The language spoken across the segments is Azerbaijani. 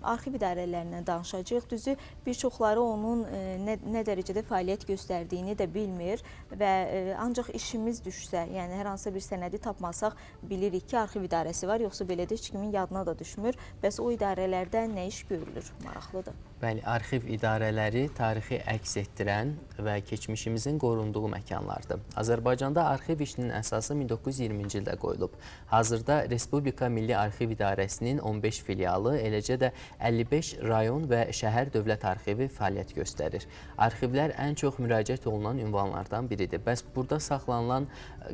arxiv idarələrindən danışacağıq. Düzü, bir çoxları onun nə dərəcədə fəaliyyət göstərdiyini də bilmir və ancaq işimiz düşsə, yəni hər hansısa bir sənədi tapmasaq bilirik ki, arxiv idarəsi var, yoxsa belə də heç kimin yadına da düşmür. Bəs o idarələrdə nə iş görülür? Maraqlıdır. Bəli, arxiv idarələri tarixi əks etdirən və keçmişimizin qorunduğu məkanlardır. Azərbaycanda arxiv işinin əsası 1920-ci ildə qoyulub. Hazırda Respublika Milli Arxiv İdarəsinin 15 filialı, eləcə də 55 rayon və şəhər dövlət arxivi fəaliyyət göstərir. Arxivlər ən çox müraciət olunan ünvanlardan biridir. Bəs burada saxlanılan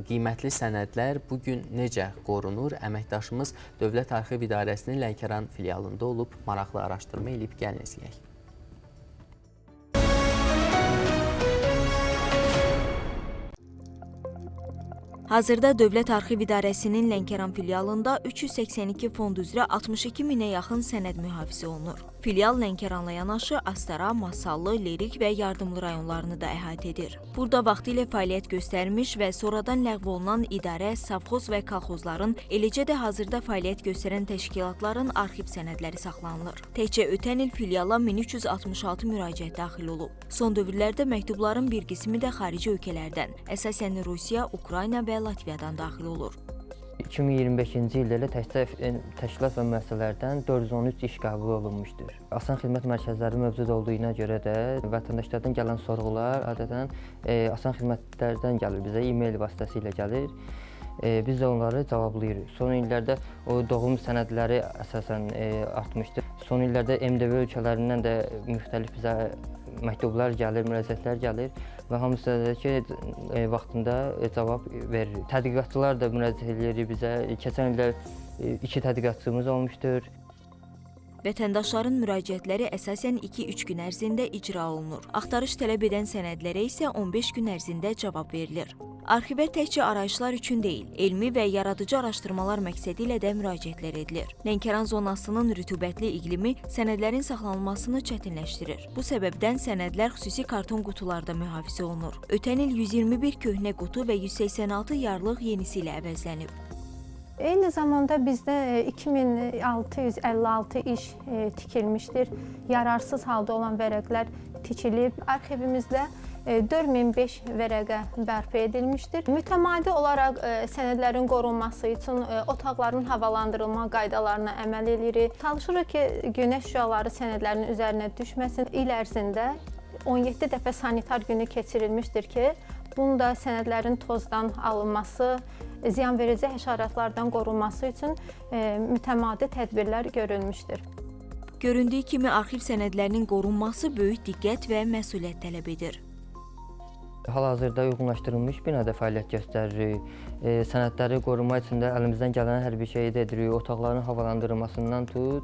qiymətli sənədlər bugün necə qorunur? Əməkdaşımız Dövlət Arxiv İdarəsinin Lənkəran filialında olub, maraqlı araşdırma edib gəlin izləyək. Hazırda Dövlət Arxiv İdarəsinin Lənkəran filialında 382 fond üzrə 62 minə yaxın sənəd mühafizə olunur. Filial Lənkəranla yanaşı Astara, Masallı, Lerik və Yardımlı rayonlarını da əhatə edir. Burada vaxtilə fəaliyyət göstərmiş və sonradan ləğv olunan idarə, savxoz və kolxozların, eləcə də hazırda fəaliyyət göstərən təşkilatların arxiv sənədləri saxlanılır. Təkcə ötən il filiala 1366 müraciət daxil olub. Son dövrlərdə məktubların bir qismi də xarici ölkələrdən, əsasən Rusiya, Ukrayna və Latviyadan daxil olur. 2025-ci ildə elə təşkilat və müəssisələrdən 413 iş qəbul olunmuşdur. Asan xidmət mərkəzləri mövcud olduğuna görə də vətəndaşlardan gələn sorğular adətən asan xidmətlərdən gəlir bizə, e-mail vasitəsilə gəlir. Biz də onları cavablayırıq. Son illərdə o doğum sənədləri əsasən artmışdır. Son illərdə MDV ölkələrindən də müxtəlif bizə məktublar gəlir, müraciətlər gəlir və hamısı da ki, vaxtında cavab verir. Tədqiqatçılar da müraciət edir bizə. Keçən ildə 2 tədqiqatçımız olmuşdur. Vətəndaşların müraciətləri əsasən 2-3 gün ərzində icra olunur. Axtarış tələb edən sənədlərə isə 15 gün ərzində cavab verilir. Arxivə təkcə arayışlar üçün deyil, elmi və yaradıcı araşdırmalar məqsədi ilə də müraciətlər edilir. Lənkəran zonasının rütubətli iqlimi sənədlərin saxlanılmasını çətinləşdirir. Bu səbəbdən sənədlər xüsusi karton qutularda mühafizə olunur. Ötən il 121 köhnə qutu və 186 yarlıq yenisi ilə əvəzlənib. Eyni zamanda bizdə 2656 iş tikilmişdir. Yararsız halda olan vərəqlər tikilib. Arxivimizdə 4005 vərəqə bərpa edilmişdir. Mütəmadi olaraq sənədlərin qorunması üçün otaqların havalandırılma qaydalarına əməl edirik. Çalışırıq ki, günəş şüaları sənədlərin üzərinə düşməsin. İl ərzində 17 dəfə sanitar günü keçirilmişdir ki, bunda sənədlərin tozdan alınması, ziyanverici həşəratlardan qorunması üçün mütəmadi tədbirlər görülmüşdür. Göründüyü kimi arxiv sənədlərinin qorunması böyük diqqət və məsuliyyət tələb edir. Hal-hazırda uyğunlaşdırılmış binada fəaliyyət göstəririk. Sənədləri qorumaq üçün də əlimizdən gələn hər bir şeyi edirik. Otaqların havalandırılmasından tut,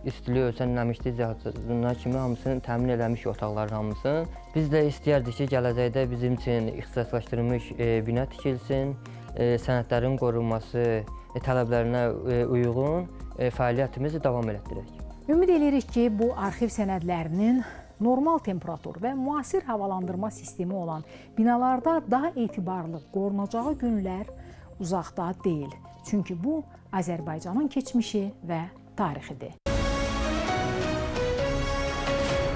istili ölçənləmişlik cihazına kimi hamısını təmin eləmişik otaqların hamısını. Biz də istəyərdik ki, gələcəkdə bizim üçün ixtisaslaşdırılmış bina tikilsin, sənədlərin qorunması tələblərinə uyğun fəaliyyətimizi davam elətdirək. Ümid edirik ki, bu arxiv sənədlərinin normal temperatur və müasir havalandırma sistemi olan binalarda daha etibarlı qorunacağı günlər uzaqda deyil. Çünki bu Azərbaycanın keçmişi və tarixidir.